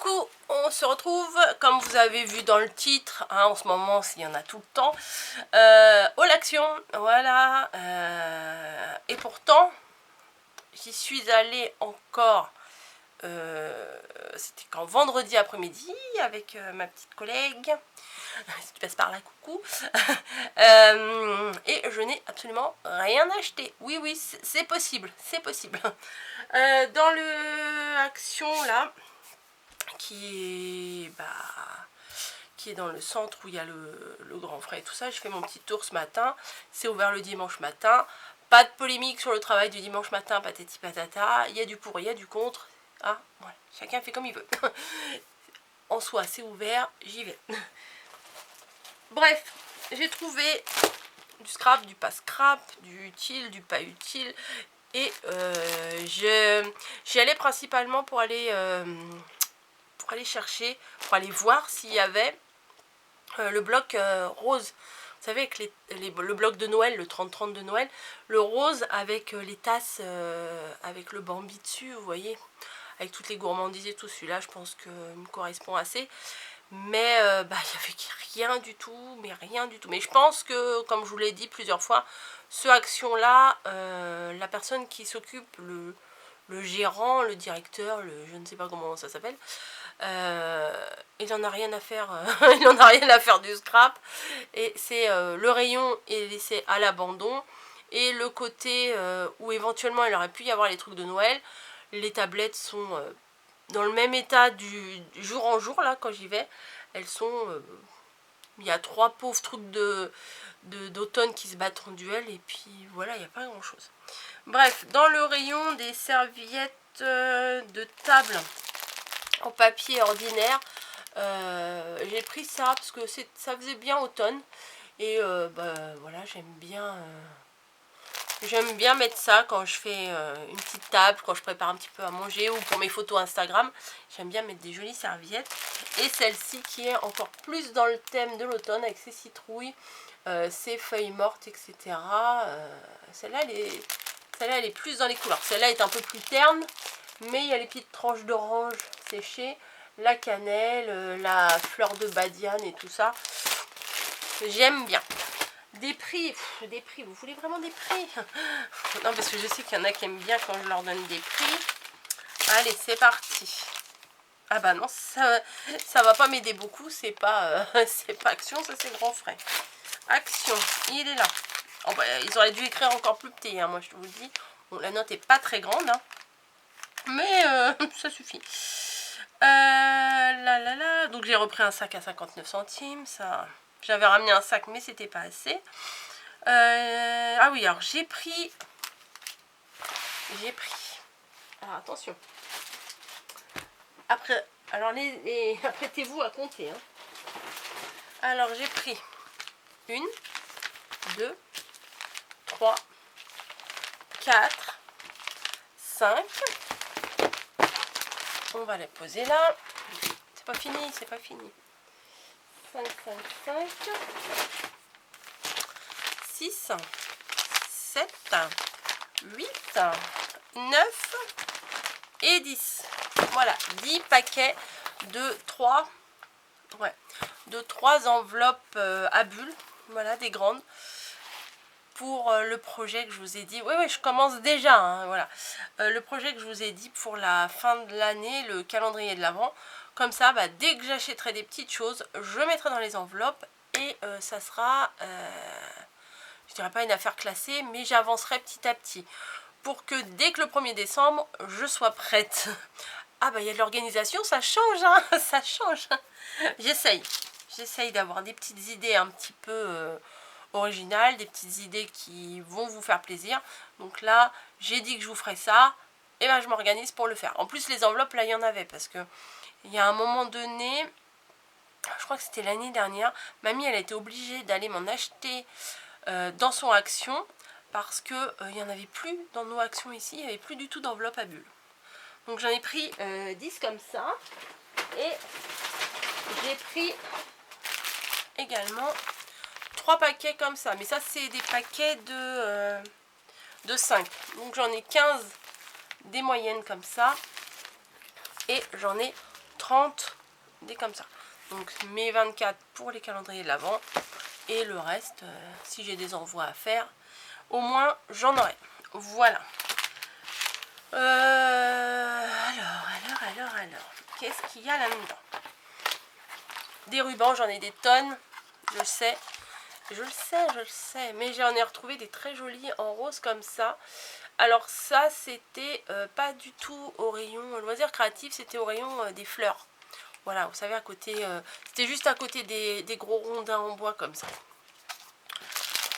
Coucou, on se retrouve, comme vous avez vu dans le titre, hein, en ce moment, s'il y en a tout le temps, au l'action, voilà, et pourtant, j'y suis allée encore, c'était quand vendredi après-midi, avec ma petite collègue, si tu passes par là, coucou, et je n'ai absolument rien acheté. Oui, oui, c'est possible, c'est possible. Dans le action, là, qui est dans le centre où il y a le Grand Frais et tout ça. Je fais mon petit tour ce matin. C'est ouvert le dimanche matin. Pas de polémique sur le travail du dimanche matin, patati patata. Il y a du pour, il y a du contre. Ah, voilà. Chacun fait comme il veut. En soi, c'est ouvert, j'y vais. Bref, j'ai trouvé du scrap, du pas scrap, du utile, du pas utile. Et j'y allais principalement pour aller chercher, pour aller voir s'il y avait le bloc rose. Vous savez, avec le bloc de Noël, le 30-30 de Noël, le rose avec les tasses, avec le Bambi dessus, vous voyez, avec toutes les gourmandises et tout. Celui-là, je pense que me correspond assez. Mais il n'y avait rien du tout, mais rien du tout. Mais je pense que, comme je vous l'ai dit plusieurs fois, ce action-là, la personne qui s'occupe, le gérant, le directeur, je ne sais pas comment ça s'appelle, il n'en a rien à faire, il n'en a rien à faire du scrap. Et c'est le rayon est laissé à l'abandon. Et le côté où éventuellement il aurait pu y avoir les trucs de Noël, les tablettes sont dans le même état du jour en jour, là, quand j'y vais. Elles sont... il y a 3 pauvres trucs d'automne qui se battent en duel, et puis voilà, il n'y a pas grand chose. Bref, dans le rayon des serviettes de table en papier ordinaire, j'ai pris ça parce que ça faisait bien automne. Et voilà, j'aime bien mettre ça quand je fais une petite table, quand je prépare un petit peu à manger ou pour mes photos Instagram. J'aime bien mettre des jolies serviettes. Et celle-ci qui est encore plus dans le thème de l'automne avec ses citrouilles, ses feuilles mortes, etc. Celle-là, elle est plus dans les couleurs. Celle-là est un peu plus terne, mais il y a les petites tranches d'orange séchées, la cannelle, la fleur de badiane et tout ça. J'aime bien. Des prix, vous voulez vraiment des prix? Non, parce que je sais qu'il y en a qui aiment bien quand je leur donne des prix. Allez, c'est parti. Ah bah non, ça va pas m'aider beaucoup, c'est pas Action, ça c'est Grand Frais. Action, il est là. Oh bah, ils auraient dû écrire encore plus petit, hein, moi je vous le dis. Bon, la note est pas très grande, hein, mais ça suffit. Donc j'ai repris un sac à 59 centimes, ça... J'avais ramené un sac, mais c'était pas assez. Ah oui, alors j'ai pris... Alors attention. Après, alors apprêtez-vous à compter. Hein. Alors j'ai pris 1, 2, 3, 4, 5. On va les poser là. C'est pas fini, c'est pas fini. 5, 5, 5. 6, 7, 8, 9 et 10. Voilà, 10 paquets de 3 enveloppes à bulles, voilà, des grandes, pour le projet que je vous ai dit. Oui, je commence déjà, hein, voilà. Le projet que je vous ai dit pour la fin de l'année, le calendrier de l'Avent. Comme ça, dès que j'achèterai des petites choses, je mettrai dans les enveloppes et ça sera... je dirais pas une affaire classée, mais j'avancerai petit à petit pour que dès que le 1er décembre, je sois prête. Ah il y a de l'organisation, ça change, hein, ça change. J'essaye d'avoir des petites idées un petit peu originales, des petites idées qui vont vous faire plaisir. Donc là, j'ai dit que je vous ferai ça, et je m'organise pour le faire. En plus, les enveloppes, là, il y en avait, parce que il y a un moment donné, je crois que c'était l'année dernière, mamie, elle a été obligée d'aller m'en acheter dans son action, parce que il n'y en avait plus dans nos actions ici, il n'y avait plus du tout d'enveloppe à bulles. Donc j'en ai pris 10 comme ça, et j'ai pris également 3 paquets comme ça, mais ça c'est des paquets de 5. Donc j'en ai 15 des moyennes comme ça, et j'en ai 30, des comme ça. Donc mes 24 pour les calendriers de l'Avent. Et le reste, si j'ai des envois à faire, au moins j'en aurai. Voilà. Alors. Qu'est-ce qu'il y a là-dedans? Des rubans, j'en ai des tonnes. Je le sais. Je le sais. Mais j'en ai retrouvé des très jolis en rose comme ça. Alors ça, c'était pas du tout au rayon loisirs créatifs, c'était au rayon des fleurs. Voilà, vous savez, à côté, c'était juste à côté des gros rondins en bois comme ça.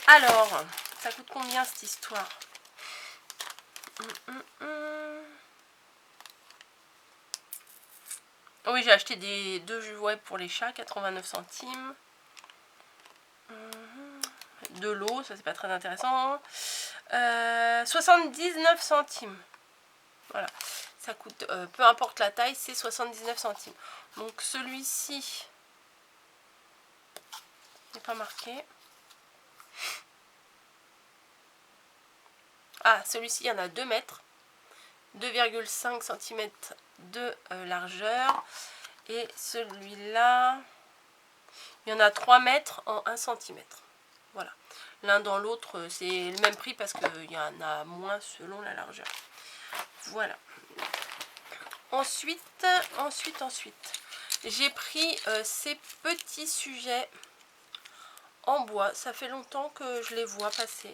Alors, ça coûte combien cette histoire? Oui, j'ai acheté deux jouets pour les chats, 89 centimes. De l'eau, ça c'est pas très intéressant. 79 centimes. Voilà, ça coûte, peu importe la taille, c'est 79 centimes. Donc celui-ci n'est pas marqué. Ah, celui-ci, il y en a 2 mètres. 2,5 cm de largeur. Et celui-là, il y en a 3 mètres en 1 cm. Voilà. L'un dans l'autre, c'est le même prix parce qu'il y en a moins selon la largeur. Voilà. Ensuite, j'ai pris ces petits sujets en bois. Ça fait longtemps que je les vois passer.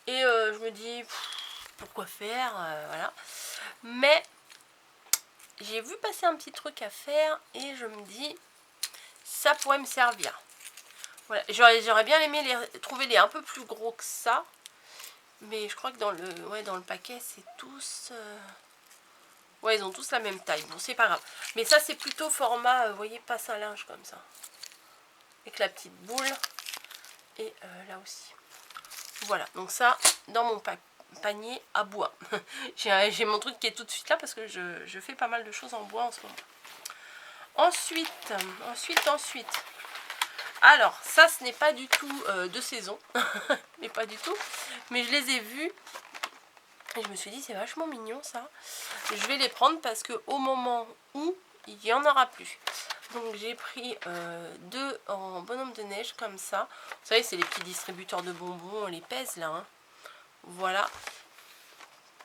Et je me dis, pourquoi faire, voilà. Mais j'ai vu passer un petit truc à faire et je me dis, ça pourrait me servir. Voilà. J'aurais bien aimé trouver les un peu plus gros que ça. Mais je crois que dans le paquet, c'est tous... Ouais, ils ont tous la même taille. Bon, c'est pas grave. Mais ça, c'est plutôt format, vous voyez, passe à linge comme ça. Avec la petite boule. Et là aussi. Voilà, donc ça, dans mon panier à bois. J'ai mon truc qui est tout de suite là parce que je fais pas mal de choses en bois en ce moment. Ensuite. Alors, ça, ce n'est pas du tout de saison. Mais pas du tout. Mais je les ai vus. Et je me suis dit, c'est vachement mignon ça. Je vais les prendre parce que au moment où il n'y en aura plus. Donc j'ai pris 2 en bonhomme de neige comme ça. Vous savez, c'est les petits distributeurs de bonbons, on les pèse là. Hein. Voilà.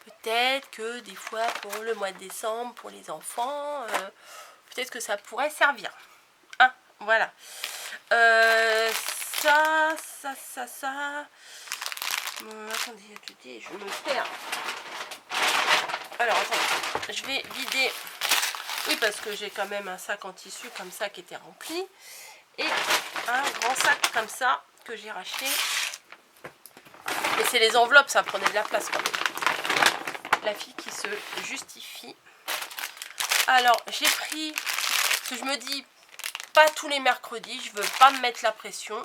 Peut-être que des fois pour le mois de décembre, pour les enfants, peut-être que ça pourrait servir. Hein, voilà. Ça. Attendez, je me perds. Alors, attendez, je vais vider. Oui, parce que j'ai quand même un sac en tissu comme ça qui était rempli. Et un grand sac comme ça que j'ai racheté. Et c'est les enveloppes, ça prenait de la place quand même. La fille qui se justifie. Alors, j'ai pris, parce que je me dis, pas tous les mercredis, je veux pas me mettre la pression.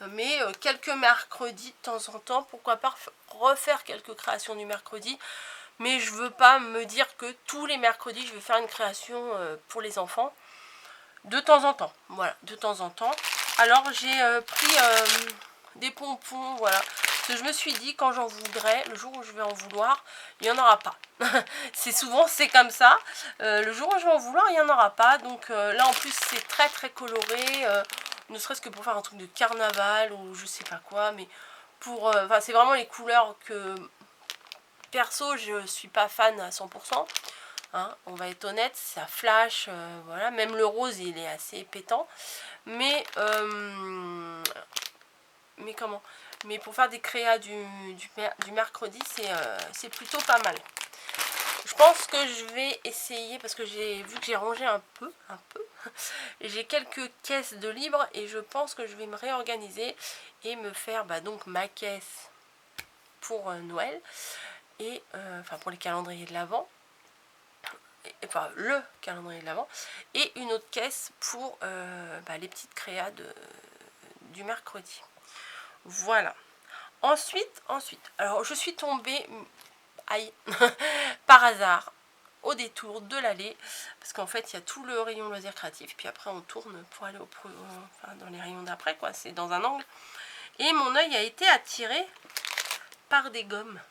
Mais quelques mercredis de temps en temps, pourquoi pas refaire quelques créations du mercredi. Mais je veux pas me dire que tous les mercredis, je vais faire une création pour les enfants. De temps en temps, voilà, de temps en temps. Alors j'ai pris des pompons, voilà. Parce que je me suis dit, quand j'en voudrais, le jour où je vais en vouloir, il n'y en aura pas. C'est comme ça. Le jour où je vais en vouloir, il n'y en aura pas. Donc là, en plus, c'est très très coloré. Ne serait-ce que pour faire un truc de carnaval ou je sais pas quoi. Mais pour... Enfin, c'est vraiment les couleurs que... Perso, je suis pas fan à 100%. Hein, on va être honnête, ça flash, voilà, même le rose il est assez pétant, mais comment, mais pour faire des créas du mercredi, c'est plutôt pas mal. Je pense que je vais essayer, parce que j'ai vu que j'ai rangé un peu, j'ai quelques caisses de libre et je pense que je vais me réorganiser et me faire donc ma caisse pour Noël et enfin pour les calendriers de l'Avent. Enfin le calendrier de l'Avent et une autre caisse pour les petites créas du mercredi. Voilà. Ensuite, alors je suis tombée par hasard au détour de l'allée parce qu'en fait il y a tout le rayon loisirs créatifs puis après on tourne pour aller dans les rayons d'après quoi, c'est dans un angle et mon œil a été attiré par des gommes.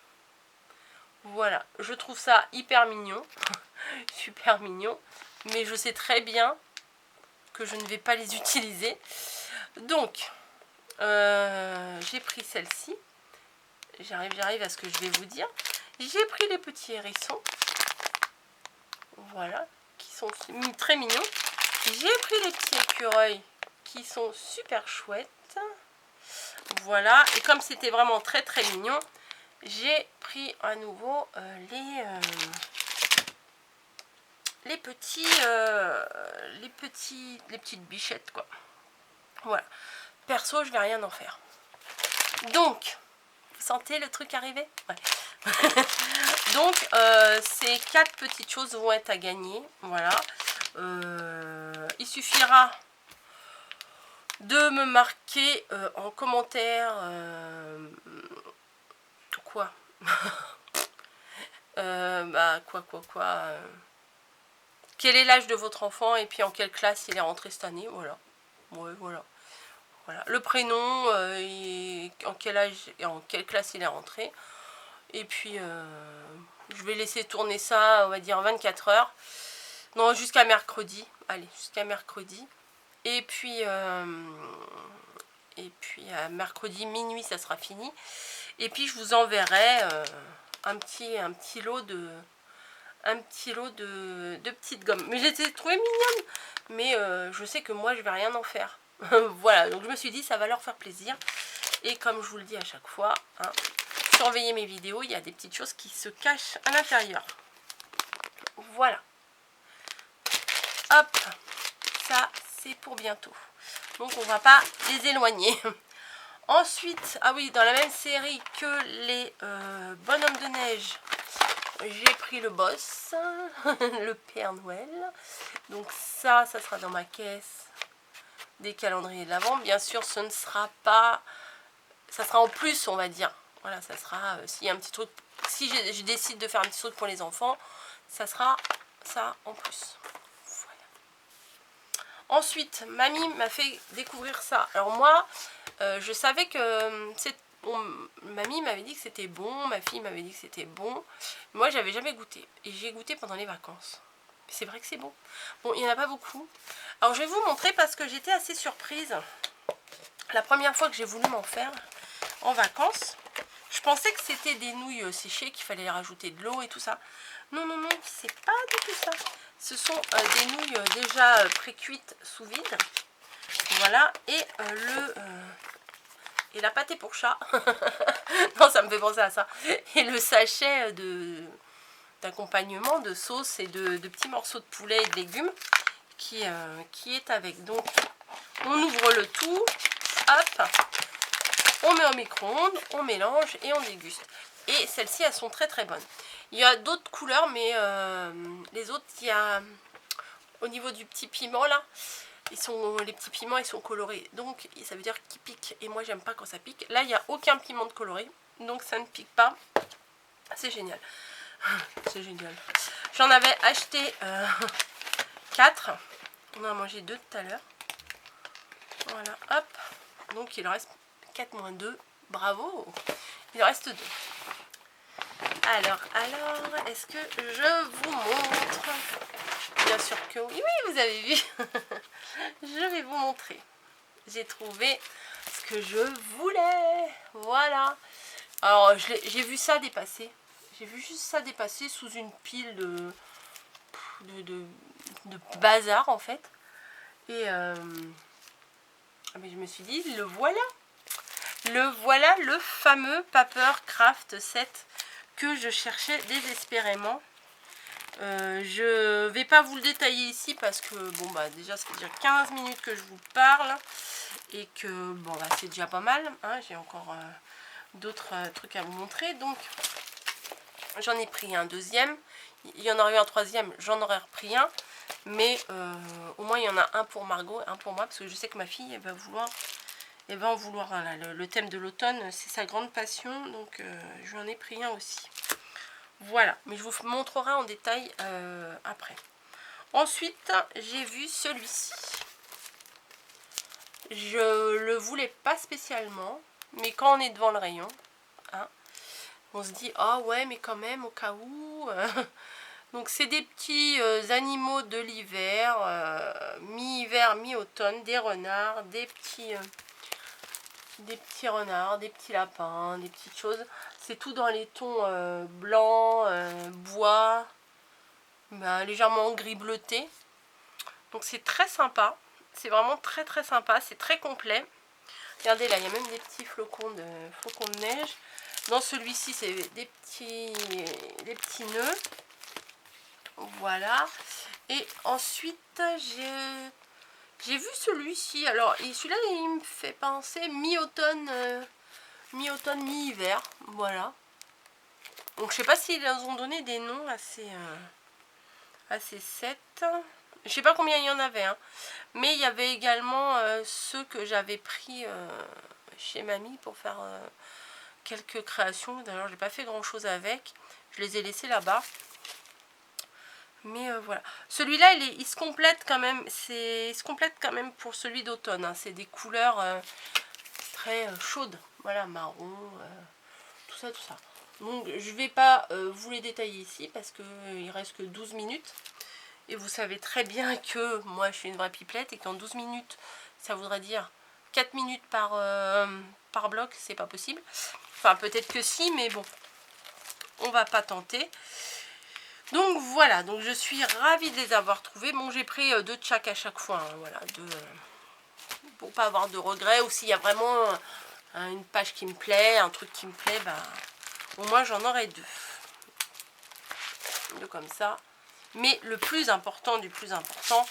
Voilà, je trouve ça hyper mignon. Super mignon. mais je sais très bien que je ne vais pas les utiliser. Donc, j'ai pris celle-ci. J'arrive à ce que je vais vous dire. J'ai pris les petits hérissons. Voilà, qui sont très mignons. J'ai pris les petits écureuils qui sont super chouettes. Voilà, et comme c'était vraiment très très mignon, j'ai pris à nouveau les petites bichettes, quoi. Voilà. Perso, je vais rien en faire. Donc, vous sentez le truc arriver? Ouais. Donc, ces 4 petites choses vont être à gagner. Voilà. Il suffira de me marquer en commentaire quoi quel est l'âge de votre enfant et puis en quelle classe il est rentré cette année. Voilà. Ouais, voilà. Voilà. Le prénom et en quel âge et en quelle classe il est rentré. Et puis je vais laisser tourner ça, on va dire 24 heures. Non, jusqu'à mercredi. Allez, jusqu'à mercredi. Et puis mercredi minuit, ça sera fini. Et puis je vous enverrai un petit lot de petites gommes. Mais je les ai trouvées mignonnes. Mais je sais que moi, je vais rien en faire. Voilà, donc je me suis dit, ça va leur faire plaisir. Et comme je vous le dis à chaque fois, hein, surveillez mes vidéos, il y a des petites choses qui se cachent à l'intérieur. Voilà. Hop, ça c'est pour bientôt. Donc on va pas les éloigner. Ensuite, ah oui, dans la même série que les bonhommes de neige, j'ai pris le boss, le Père Noël. Donc ça sera dans ma caisse des calendriers de l'Avent. Bien sûr, ce ne sera pas... Ça sera en plus, on va dire. Voilà, ça sera... s'il y a un petit truc... Si je décide de faire un petit truc pour les enfants, ça sera ça en plus. Ensuite, mamie m'a fait découvrir ça. Alors moi, je savais que mamie m'avait dit que c'était bon, ma fille m'avait dit que c'était bon. Moi, j'avais jamais goûté. Et j'ai goûté pendant les vacances. C'est vrai que c'est bon. Bon, il n'y en a pas beaucoup. Alors, je vais vous montrer parce que j'étais assez surprise. La première fois que j'ai voulu m'en faire en vacances, je pensais que c'était des nouilles séchées, qu'il fallait rajouter de l'eau et tout ça. Non, non, non, c'est pas du tout ça. Ce sont des nouilles déjà pré-cuites sous vide. Voilà. Et et la pâtée pour chat. Non, ça me fait penser à ça. Et le sachet d'accompagnement, de sauce et de petits morceaux de poulet et de légumes qui est avec. Donc, on ouvre le tout. Hop. On met au micro-ondes, on mélange et on déguste. Et celles-ci, elles sont très très bonnes. Il y a d'autres couleurs, mais les autres, il y a au niveau du petit piment là, les petits piments, ils sont colorés. Donc ça veut dire qu'ils piquent. Et moi, j'aime pas quand ça pique. Là, il n'y a aucun piment de coloré. Donc ça ne pique pas. C'est génial. C'est génial. J'en avais acheté 4. On en a mangé 2 tout à l'heure. Voilà, hop. Donc il en reste 4 moins 2. Bravo. Il en reste 2. Alors, est-ce que je vous montre? Bien sûr que oui, oui, vous avez vu. Je vais vous montrer. J'ai trouvé ce que je voulais. Voilà. Alors, j'ai vu ça dépasser. J'ai vu juste ça dépasser sous une pile de bazar, en fait. Et mais je me suis dit, le voilà. Le voilà, le fameux Paper Craft Set que je cherchais désespérément. Je vais pas vous le détailler ici parce que bon bah déjà ça fait déjà 15 minutes que je vous parle et que bon bah c'est déjà pas mal, hein. J'ai encore d'autres trucs à vous montrer, donc j'en ai pris un deuxième, il y en aurait eu un troisième, j'en aurais repris un, mais au moins il y en a un pour Margot, un pour moi, parce que je sais que ma fille elle va en vouloir. Voilà, le thème de l'automne c'est sa grande passion, donc j'en ai pris un aussi. Voilà, mais je vous montrerai en détail après. Ensuite, j'ai vu celui-ci. Je le voulais pas spécialement, mais quand on est devant le rayon, hein, on se dit, ah ouais, mais quand même, au cas où, Donc c'est des petits animaux de l'hiver, mi-hiver, mi-automne, des renards, des petits renards, des petits lapins, des petites choses. C'est tout dans les tons blanc, bois, légèrement gris bleuté. Donc c'est très sympa. C'est vraiment très très sympa. C'est très complet. Regardez là, il y a même des petits flocons de neige. Dans celui-ci, c'est des petits nœuds. Voilà. Et ensuite, j'ai vu celui-ci. Alors, celui-là, il me fait penser mi-automne, mi-hiver. Voilà. Donc, je sais pas s'ils ont donné des noms à ces sets. Je sais pas combien il y en avait, hein. Mais il y avait également ceux que j'avais pris chez mamie pour faire quelques créations. D'ailleurs, j'ai pas fait grand chose avec. Je les ai laissés là-bas. Mais voilà. Celui-là, il se complète quand même. Il se complète quand même pour celui d'automne. Hein. C'est des couleurs très chaudes. Voilà, marron, tout ça, tout ça. Donc, je vais pas vous les détailler ici parce qu'il reste que 12 minutes. Et vous savez très bien que moi, je suis une vraie pipelette et qu'en 12 minutes, ça voudrait dire 4 minutes par bloc. C'est pas possible. Enfin, peut-être que si, mais bon, on va pas tenter. Donc voilà, donc je suis ravie de les avoir trouvés. Bon, j'ai pris 2 de chaque à chaque fois, hein, voilà, pour pas avoir de regrets. Ou s'il y a vraiment une page qui me plaît, un truc qui me plaît, bah, au moins j'en aurai 2. 2 comme ça. Mais le plus important du plus important,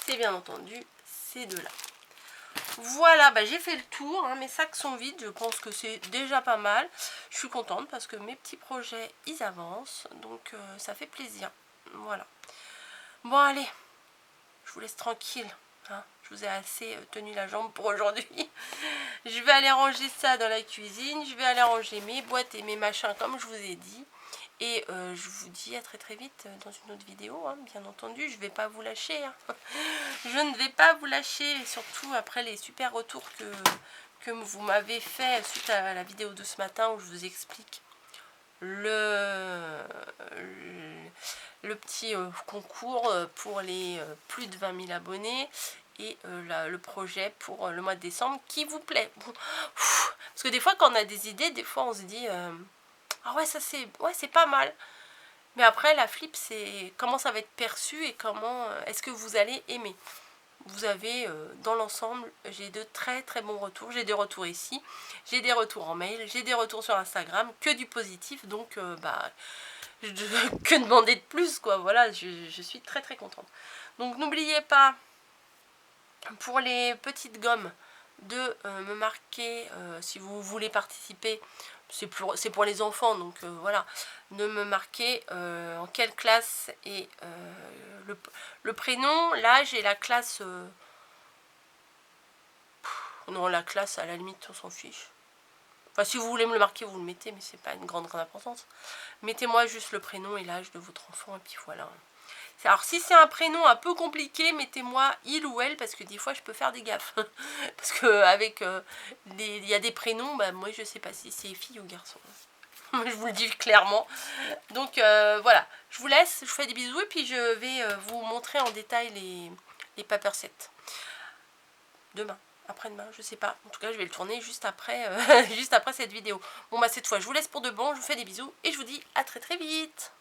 c'est bien entendu ces deux-là. Voilà, bah, j'ai fait le tour, hein, mes sacs sont vides, je pense que c'est déjà pas mal. Je suis contente parce que mes petits projets, ils avancent, donc ça fait plaisir. Voilà. Bon, allez, je vous laisse tranquille, hein. Je vous ai assez tenu la jambe pour aujourd'hui. Je vais aller ranger ça dans la cuisine, je vais aller ranger mes boîtes et mes machins comme je vous ai dit. Et je vous dis à très très vite dans une autre vidéo, hein, bien entendu. Je ne vais pas vous lâcher. Hein. Je ne vais pas vous lâcher, et surtout après les super retours que vous m'avez fait suite à la vidéo de ce matin où je vous explique le petit concours pour les plus de 20 000 abonnés et le projet pour le mois de décembre qui vous plaît. Bon, parce que des fois quand on a des idées, des fois on se dit... ah ouais, ça c'est pas mal. Mais après, la flip, c'est comment ça va être perçu et comment est-ce que vous allez aimer. Vous avez, dans l'ensemble, j'ai de très très bons retours. J'ai des retours ici, j'ai des retours en mail, j'ai des retours sur Instagram, que du positif. Donc, que demander de plus, quoi. Voilà, je suis très très contente. Donc, n'oubliez pas, pour les petites gommes, de me marquer si vous voulez participer. C'est pour les enfants, donc voilà, de me marquer en quelle classe et le prénom, l'âge et la classe. Non, la classe, à la limite, on s'en fiche. Enfin, si vous voulez me le marquer, vous le mettez, mais c'est pas une grande importance. Mettez-moi juste le prénom et l'âge de votre enfant, et puis voilà. Alors, si c'est un prénom un peu compliqué, mettez-moi il ou elle, parce que des fois, je peux faire des gaffes. Parce qu'avec il y a des prénoms, bah, moi, je sais pas si c'est fille ou garçon. Je vous le dis clairement. Donc, voilà. Je vous laisse, je vous fais des bisous, et puis je vais vous montrer en détail les paper sets. Demain, après-demain, je sais pas. En tout cas, je vais le tourner juste après, juste après cette vidéo. Bon, bah, cette fois, je vous laisse pour de bon, je vous fais des bisous, et je vous dis à très très vite.